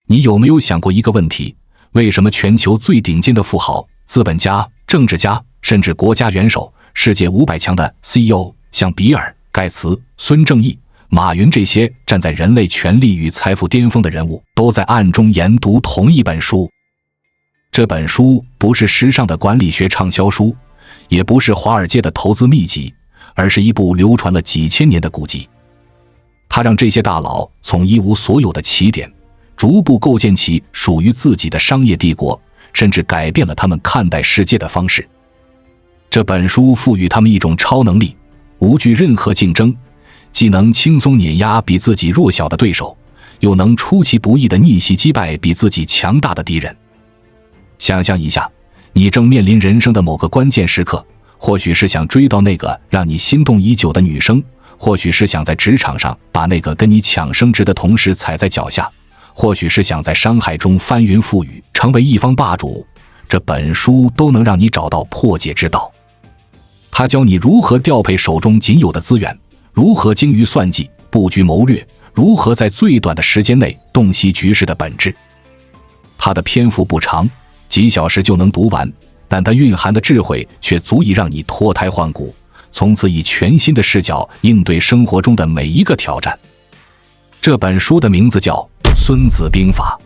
你有没有想过一个问题，为什么全球最顶尖的富豪、资本家、政治家，甚至国家元首、世界500强的 CEO， 像比尔、盖茨、孙正义、马云这些站在人类权力与财富巅峰的人物，都在暗中研读同一本书？这本书不是时尚的管理学畅销书，也不是华尔街的投资秘籍，而是一部流传了几千年的古籍。它让这些大佬从一无所有的起点，逐步构建起属于自己的商业帝国，甚至改变了他们看待世界的方式。这本书赋予他们一种超能力，无惧任何竞争，既能轻松碾压比自己弱小的对手，又能出其不意地逆袭击败比自己强大的敌人。想象一下，你正面临人生的某个关键时刻，或许是想追到那个让你心动已久的女生，或许是想在职场上把那个跟你抢升职的同事踩在脚下，或许是想在商海中翻云覆雨，成为一方霸主。这本书都能让你找到破解之道。它教你如何调配手中仅有的资源，如何精于算计、布局谋略，如何在最短的时间内洞悉局势的本质。它的篇幅不长，几小时就能读完，但它蕴含的智慧却足以让你脱胎换骨，从此以全新的视角应对生活中的每一个挑战。这本书的名字叫《孙子兵法》。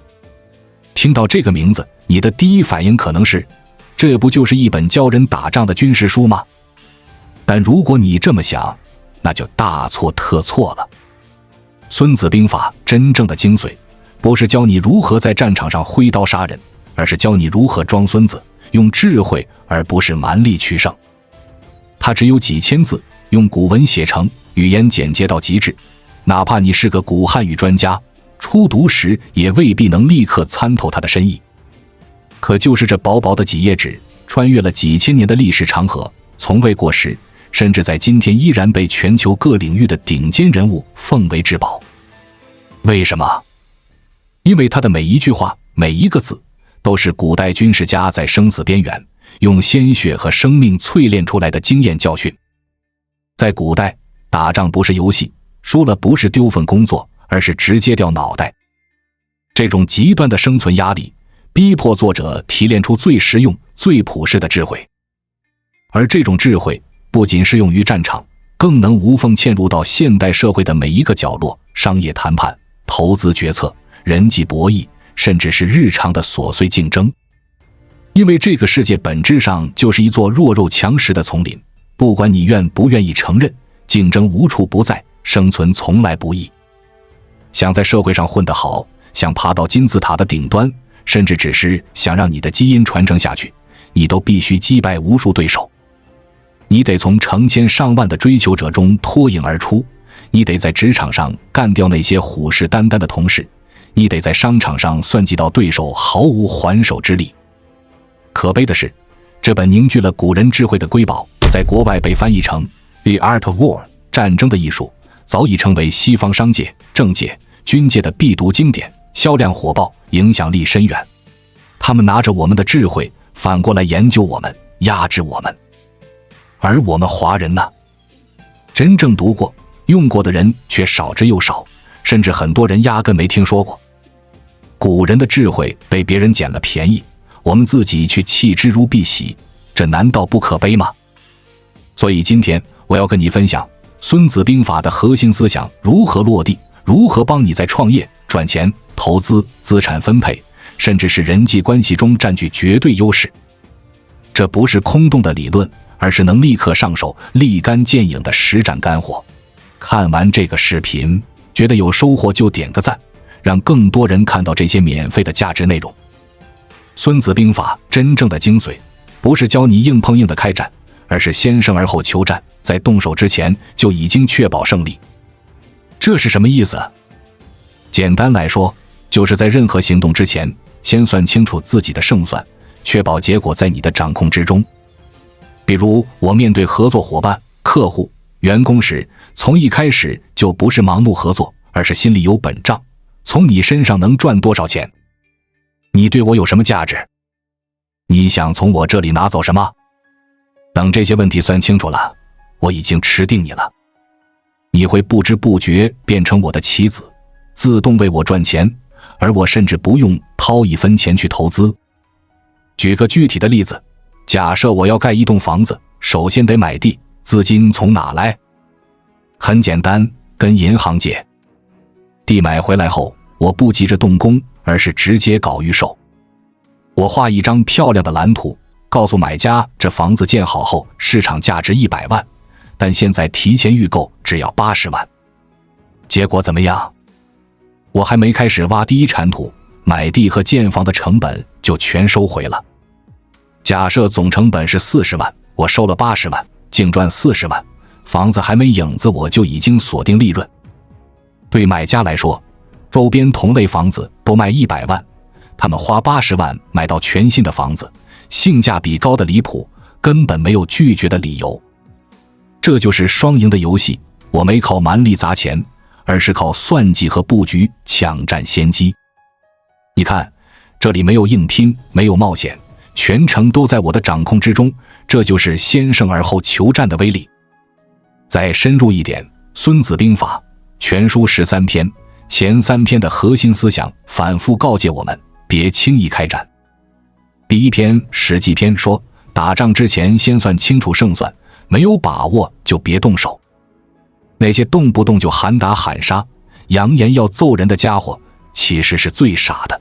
听到这个名字，你的第一反应可能是，这不就是一本教人打仗的军事书吗？但如果你这么想，那就大错特错了。孙子兵法真正的精髓，不是教你如何在战场上挥刀杀人，而是教你如何装孙子，用智慧而不是蛮力取胜。它只有几千字，用古文写成，语言简洁到极致，哪怕你是个古汉语专家，初读时也未必能立刻参透它的深意。可就是这薄薄的几页纸，穿越了几千年的历史长河，从未过时，甚至在今天依然被全球各领域的顶尖人物奉为至宝。为什么？因为它的每一句话，每一个字，都是古代军事家在生死边缘用鲜血和生命淬炼出来的经验教训。在古代，打仗不是游戏，输了不是丢份工作，而是直接掉脑袋。这种极端的生存压力，逼迫作者提炼出最实用、最朴实的智慧。而这种智慧不仅适用于战场，更能无缝嵌入到现代社会的每一个角落，商业谈判、投资决策、人际博弈，甚至是日常的琐碎竞争。因为这个世界本质上就是一座弱肉强食的丛林，不管你愿不愿意承认，竞争无处不在，生存从来不易。想在社会上混得好，想爬到金字塔的顶端，甚至只是想让你的基因传承下去，你都必须击败无数对手。你得从成千上万的追求者中脱颖而出，你得在职场上干掉那些虎视眈眈的同事，你得在商场上算计到对手毫无还手之力。可悲的是，这本凝聚了古人智慧的瑰宝，在国外被翻译成 The Art of War 战争的艺术，早已成为西方商界、政界、军界的必读经典，销量火爆，影响力深远。他们拿着我们的智慧反过来研究我们，压制我们。而我们华人呢？真正读过、用过的人却少之又少，甚至很多人压根没听说过。古人的智慧被别人捡了便宜，我们自己却弃之如敝屣，这难道不可悲吗？所以今天我要跟你分享《孙子兵法》的核心思想如何落地，如何帮你在创业、赚钱、投资、资产分配，甚至是人际关系中占据绝对优势。这不是空洞的理论，而是能立刻上手、立竿见影的实战干货。看完这个视频，觉得有收获就点个赞，让更多人看到这些免费的价值内容。孙子兵法真正的精髓，不是教你硬碰硬的开战，而是先胜而后求战，在动手之前就已经确保胜利。这是什么意思？简单来说，就是在任何行动之前，先算清楚自己的胜算，确保结果在你的掌控之中。比如我面对合作伙伴、客户、员工时，从一开始就不是盲目合作，而是心里有本账，从你身上能赚多少钱？你对我有什么价值？你想从我这里拿走什么？等这些问题算清楚了，我已经吃定你了。你会不知不觉变成我的棋子，自动为我赚钱，而我甚至不用掏一分钱去投资。举个具体的例子，假设我要盖一栋房子，首先得买地，资金从哪来？很简单，跟银行借。地买回来后，我不急着动工，而是直接搞预售。我画一张漂亮的蓝图，告诉买家这房子建好后市场价值100万，但现在提前预购只要80万。结果怎么样？我还没开始挖第一铲土，买地和建房的成本就全收回了。假设总成本是40万，我收了80万，净赚40万，房子还没影子我就已经锁定利润。对买家来说，周边同类房子都卖100万，他们花80万买到全新的房子，性价比高的离谱，根本没有拒绝的理由。这就是双赢的游戏，我没靠蛮力砸钱，而是靠算计和布局抢占先机。你看，这里没有硬拼，没有冒险，全程都在我的掌控之中，这就是先胜而后求战的威力。再深入一点，《孙子兵法》全书13篇，前3篇的核心思想反复告诫我们，别轻易开战。第一篇《史记》篇说，打仗之前先算清楚胜算，没有把握就别动手。那些动不动就喊打喊杀、扬言要揍人的家伙，其实是最傻的。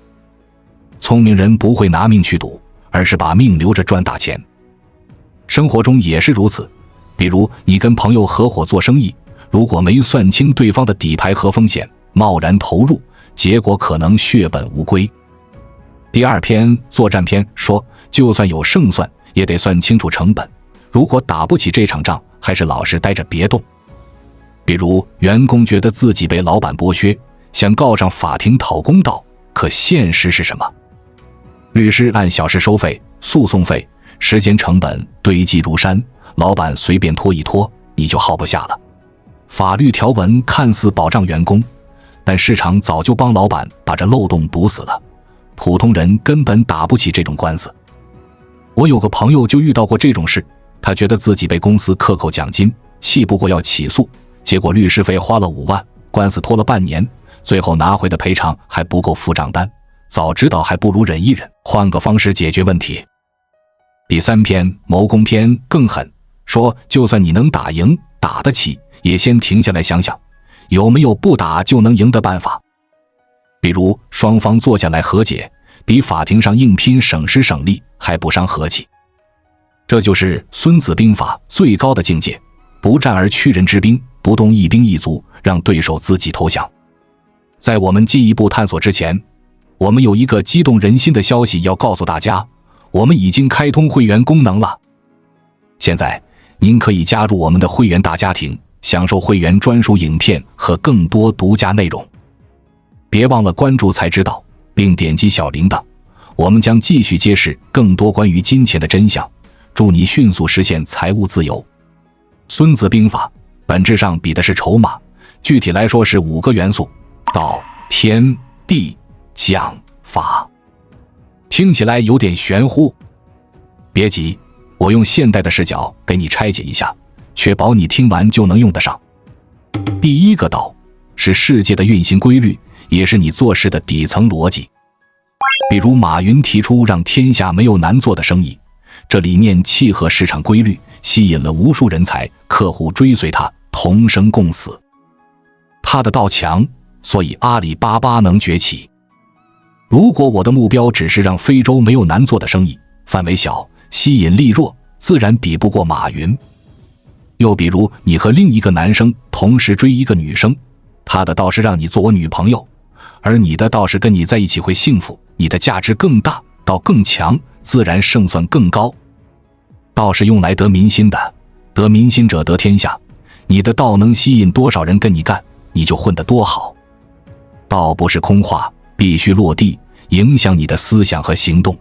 聪明人不会拿命去赌，而是把命留着赚大钱。生活中也是如此，比如你跟朋友合伙做生意，如果没算清对方的底牌和风险，贸然投入，结果可能血本无归。第二篇作战篇说，就算有胜算，也得算清楚成本，如果打不起这场仗，还是老实待着别动。比如员工觉得自己被老板剥削，想告上法庭讨公道，可现实是什么？律师按小时收费，诉讼费、时间成本堆积如山，老板随便拖一拖，你就耗不下了。法律条文看似保障员工，但市场早就帮老板把这漏洞堵死了，普通人根本打不起这种官司。我有个朋友就遇到过这种事，他觉得自己被公司克扣奖金，气不过要起诉，结果律师费花了5万，官司拖了半年，最后拿回的赔偿还不够付账单，早知道还不如忍一忍，换个方式解决问题。第3篇谋攻篇更狠，说就算你能打赢，打得起，也先停下来想想，有没有不打就能赢的办法。比如双方坐下来和解，比法庭上硬拼省时省力，还不伤和气。这就是《孙子兵法》最高的境界，不战而屈人之兵，不动一兵一卒，让对手自己投降。在我们进一步探索之前，我们有一个激动人心的消息要告诉大家，我们已经开通会员功能了。现在您可以加入我们的会员大家庭，享受会员专属影片和更多独家内容。别忘了关注才知道，并点击小铃铛，我们将继续揭示更多关于金钱的真相，助你迅速实现财务自由。孙子兵法本质上比的是筹码，具体来说是5个元素：道、天、地、将、法。听起来有点玄乎，别急，我用现代的视角给你拆解一下，确保你听完就能用得上。第一个道是世界的运行规律，也是你做事的底层逻辑。比如马云提出让天下没有难做的生意，这理念契合市场规律，吸引了无数人才，客户追随他，同生共死。他的道强，所以阿里巴巴能崛起。如果我的目标只是让非洲没有难做的生意，范围小，吸引力弱，自然比不过马云。又比如你和另一个男生同时追一个女生，他的道是让你做我女朋友，而你的道是跟你在一起会幸福，你的价值更大，道更强，自然胜算更高。道是用来得民心的，得民心者得天下，你的道能吸引多少人跟你干，你就混得多好。道不是空话，必须落地，影响你的思想和行动。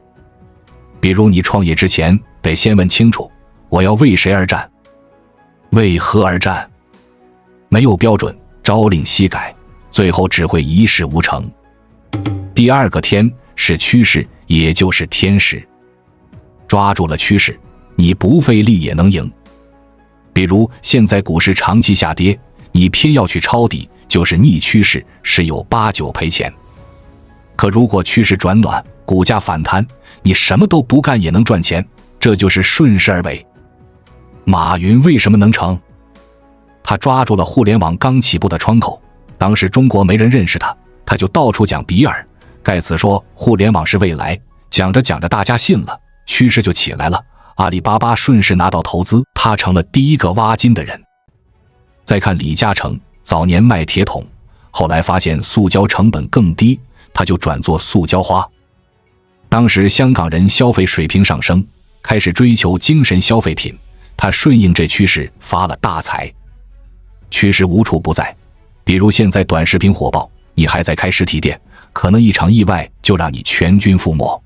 比如你创业之前，得先问清楚，我要为谁而战？为何而战？没有标准，朝令夕改，最后只会一事无成。第二个天是趋势，也就是天时。抓住了趋势，你不费力也能赢。比如现在股市长期下跌，你偏要去抄底，就是逆趋势，十有八九赔钱。可如果趋势转暖，股价反弹，你什么都不干也能赚钱，这就是顺势而为。马云为什么能成？他抓住了互联网刚起步的窗口，当时中国没人认识他，他就到处讲比尔盖茨说互联网是未来，讲着讲着大家信了，趋势就起来了，阿里巴巴顺势拿到投资，他成了第一个挖金的人。再看李嘉诚，早年卖铁桶，后来发现塑胶成本更低，他就转做塑胶花。当时香港人消费水平上升，开始追求精神消费品，他顺应这趋势发了大财。趋势无处不在，比如现在短视频火爆，你还在开实体店，可能一场意外就让你全军覆没。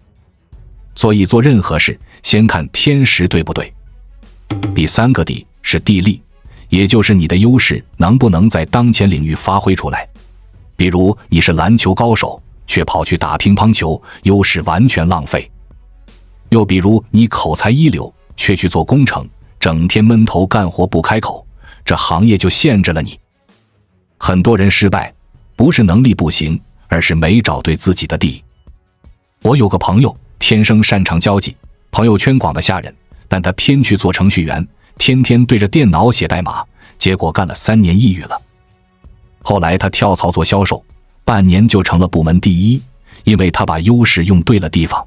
所以做任何事，先看天时对不对。第三个地是地利，也就是你的优势能不能在当前领域发挥出来。比如你是篮球高手，却跑去打乒乓球，优势完全浪费。又比如你口才一流，却去做工程，整天闷头干活不开口，这行业就限制了你。很多人失败，不是能力不行，而是没找对自己的地。我有个朋友，天生擅长交际，朋友圈广得吓人，但他偏去做程序员，天天对着电脑写代码，结果干了3年抑郁了。后来他跳槽做销售，半年就成了部门第一，因为他把优势用对了地方。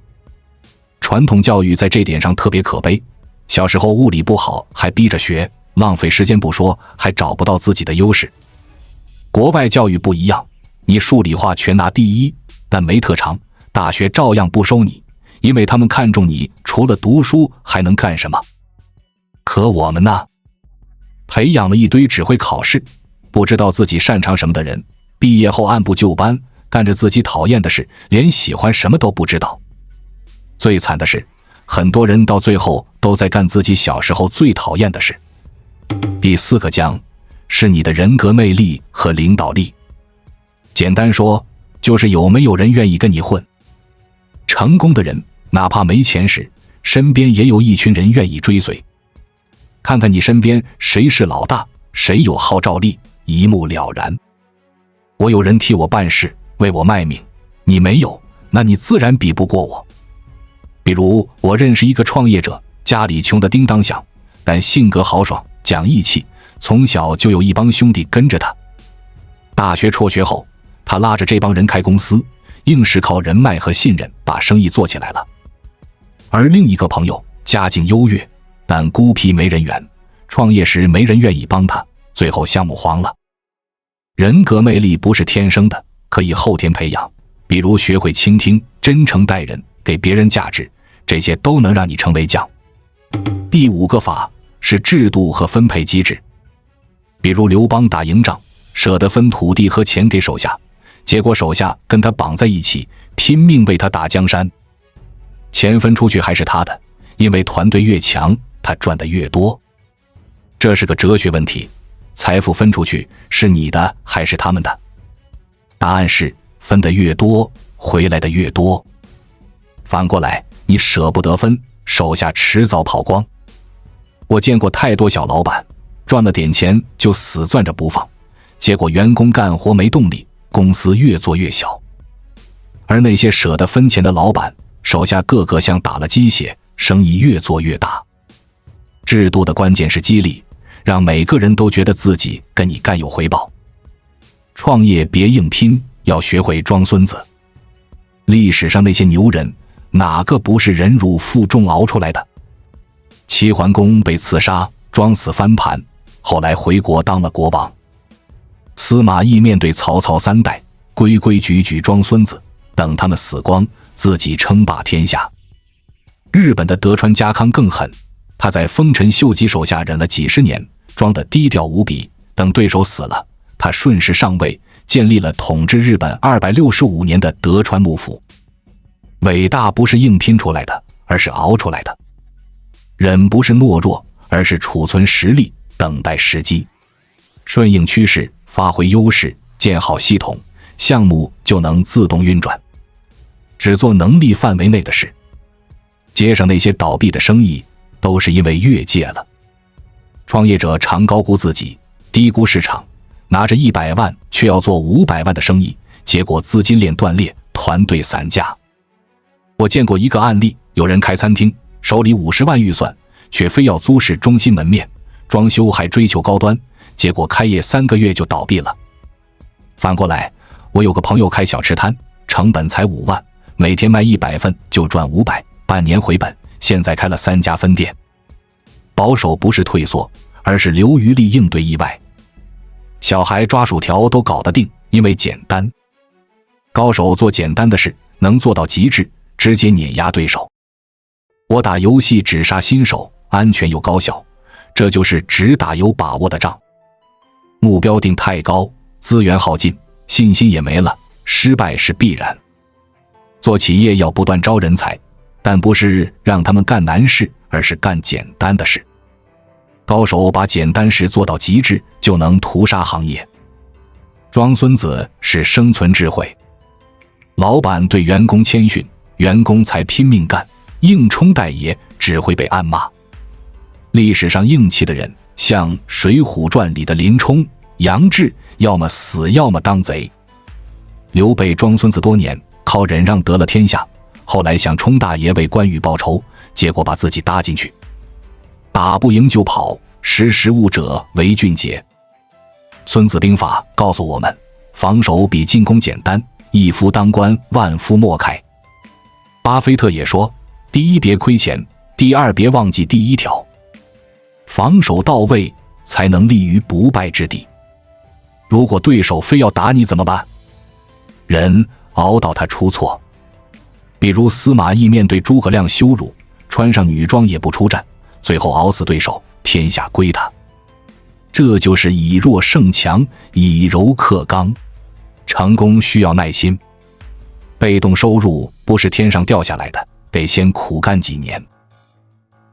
传统教育在这点上特别可悲，小时候物理不好还逼着学，浪费时间不说，还找不到自己的优势。国外教育不一样，你数理化全拿第一，但没特长，大学照样不收你，因为他们看重你除了读书还能干什么。可我们呢？培养了一堆只会考试，不知道自己擅长什么的人，毕业后按部就班，干着自己讨厌的事，连喜欢什么都不知道。最惨的是，很多人到最后都在干自己小时候最讨厌的事。第四个将是你的人格魅力和领导力。简单说，就是有没有人愿意跟你混。成功的人哪怕没钱时，身边也有一群人愿意追随。看看你身边谁是老大，谁有号召力，一目了然。我有人替我办事，为我卖命，你没有，那你自然比不过我。比如我认识一个创业者，家里穷得叮当响，但性格豪爽，讲义气，从小就有一帮兄弟跟着他。大学辍学后，他拉着这帮人开公司，硬是靠人脉和信任把生意做起来了。而另一个朋友家境优越，但孤僻没人缘，创业时没人愿意帮他，最后项目黄了。人格魅力不是天生的，可以后天培养，比如学会倾听，真诚待人，给别人价值，这些都能让你成为将。第五个法是制度和分配机制。比如刘邦打赢仗，舍得分土地和钱给手下，结果手下跟他绑在一起，拼命为他打江山。钱分出去还是他的，因为团队越强，他赚得越多。这是个哲学问题，财富分出去是你的还是他们的？答案是分得越多，回来的越多。反过来，你舍不得分，手下迟早跑光。我见过太多小老板，赚了点钱就死攥着不放，结果员工干活没动力，公司越做越小。而那些舍得分钱的老板，手下个个像打了鸡血，生意越做越大。制度的关键是激励，让每个人都觉得自己跟你干有回报。创业别硬拼，要学会装孙子。历史上那些牛人，哪个不是忍辱负重熬出来的？齐桓公被刺杀，装死翻盘，后来回国当了国王。司马懿面对曹操3代，规规矩矩装孙子，等他们死光，自己称霸天下。日本的德川家康更狠，他在丰臣秀吉手下忍了几十年，装得低调无比，等对手死了，他顺势上位，建立了统治日本265年的德川幕府。伟大不是硬拼出来的，而是熬出来的。忍不是懦弱，而是储存实力，等待时机。顺应趋势，发挥优势，建好系统，项目就能自动运转。只做能力范围内的事。街上那些倒闭的生意，都是因为越界了。创业者常高估自己，低估市场，拿着100万却要做500万的生意，结果资金链断裂，团队散架。我见过一个案例，有人开餐厅，手里50万预算，却非要租市中心门面，装修还追求高端，结果开业3个月就倒闭了。反过来，我有个朋友开小吃摊，成本才5万，每天卖100份就赚500，半年回本，现在开了3家分店。保守不是退缩，而是留余力应对意外。小孩抓薯条都搞得定，因为简单。高手做简单的事，能做到极致，直接碾压对手。我打游戏只杀新手，安全又高效，这就是只打有把握的仗。目标定太高，资源耗尽，信心也没了，失败是必然。做企业要不断招人才，但不是让他们干难事，而是干简单的事。高手把简单事做到极致，就能屠杀行业。装孙子是生存智慧。老板对员工谦逊，员工才拼命干，硬冲带爷只会被暗骂。历史上硬气的人，像《水浒传》里的林冲、杨志，要么死，要么当贼。刘备装孙子多年，靠忍让得了天下，后来想冲大爷为关羽报仇，结果把自己搭进去。打不赢就跑，识时务者为俊杰。孙子兵法告诉我们，防守比进攻简单，一夫当关，万夫莫开。巴菲特也说，第一别亏钱，第二别忘记第一条。防守到位，才能立于不败之地。如果对手非要打你怎么办？忍，熬到他出错。比如司马懿面对诸葛亮羞辱，穿上女装也不出战，最后熬死对手，天下归他。这就是以弱胜强，以柔克刚。成功需要耐心，被动收入不是天上掉下来的，得先苦干几年。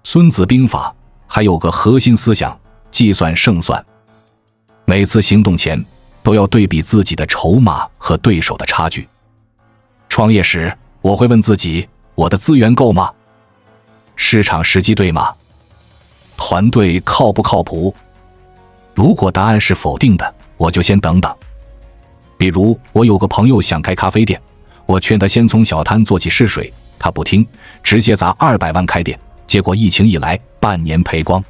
孙子兵法还有个核心思想，计算胜算。每次行动前都要对比自己的筹码和对手的差距。创业时我会问自己，我的资源够吗？市场时机对吗？团队靠不靠谱？如果答案是否定的，我就先等等。比如我有个朋友想开咖啡店，我劝他先从小摊做起试水，他不听，直接砸200万开店，结果疫情一来，半年赔光。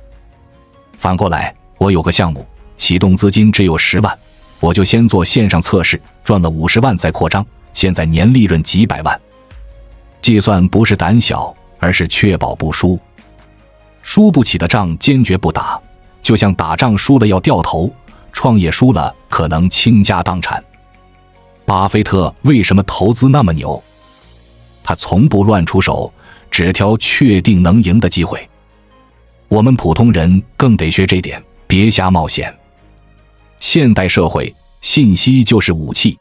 反过来，我有个项目，启动资金只有10万，我就先做线上测试，赚了50万再扩张，现在年利润几百万。计算不是胆小，而是确保不输。输不起的仗坚决不打，就像打仗输了要掉头，创业输了可能倾家荡产。巴菲特为什么投资那么牛？他从不乱出手，只挑确定能赢的机会。我们普通人更得学这点，别瞎冒险。现代社会，信息就是武器，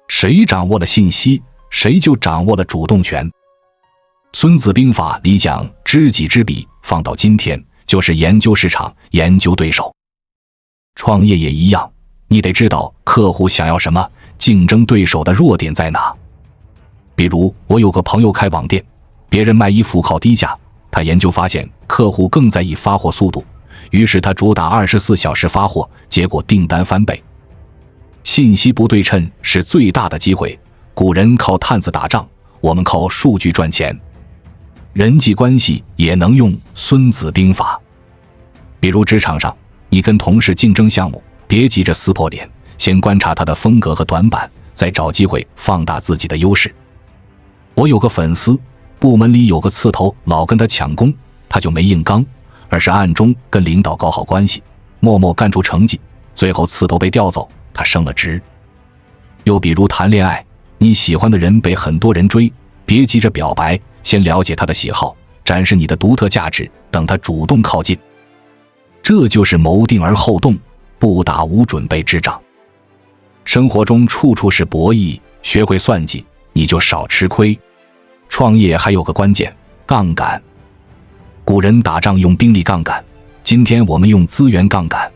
谁掌握了信息，谁就掌握了主动权。孙子兵法里讲知己知彼，放到今天就是研究市场，研究对手。创业也一样，你得知道客户想要什么，竞争对手的弱点在哪。比如我有个朋友开网店，别人卖衣服靠低价，他研究发现客户更在意发货速度，于是他主打24小时发货，结果订单翻倍。信息不对称是最大的机会，古人靠探子打仗，我们靠数据赚钱。人际关系也能用孙子兵法。比如职场上，你跟同事竞争项目，别急着撕破脸，先观察他的风格和短板，再找机会放大自己的优势。我有个粉丝，部门里有个刺头老跟他抢功，他就没硬刚，而是暗中跟领导搞好关系，默默干出成绩，最后刺头被调走，他升了职。又比如谈恋爱，你喜欢的人被很多人追，别急着表白，先了解他的喜好，展示你的独特价值，等他主动靠近。这就是谋定而后动，不打无准备之仗。生活中处处是博弈，学会算计，你就少吃亏。创业还有个关键，杠杆。古人打仗用兵力杠杆，今天我们用资源杠杆。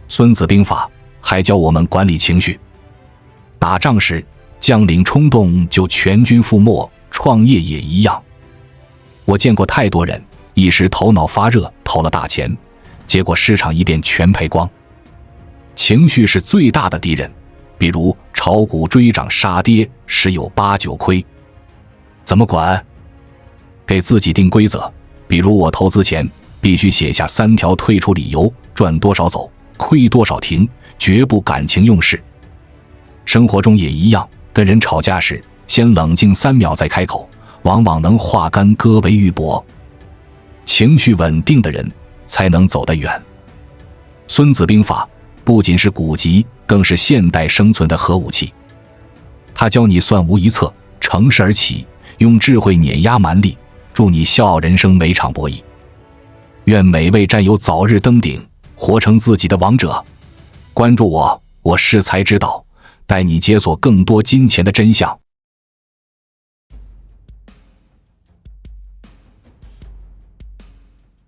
孙子兵法还教我们管理情绪。打仗时将领冲动就全军覆没，创业也一样。我见过太多人一时头脑发热投了大钱，结果市场一变全赔光。情绪是最大的敌人，比如炒股追涨杀跌，十有八九亏。怎么管？给自己定规则，比如我投资前必须写下3条退出理由，赚多少走，亏多少停，绝不感情用事。生活中也一样，跟人吵架时，先冷静3秒再开口，往往能化干戈为玉帛。情绪稳定的人才能走得远。孙子兵法不仅是古籍，更是现代生存的核武器。他教你算无一策，乘势而起，用智慧碾压蛮力，祝你笑傲人生，每场博弈。愿每位战友早日登顶，活成自己的王者。关注我，我识财之道，带你解锁更多金钱的真相。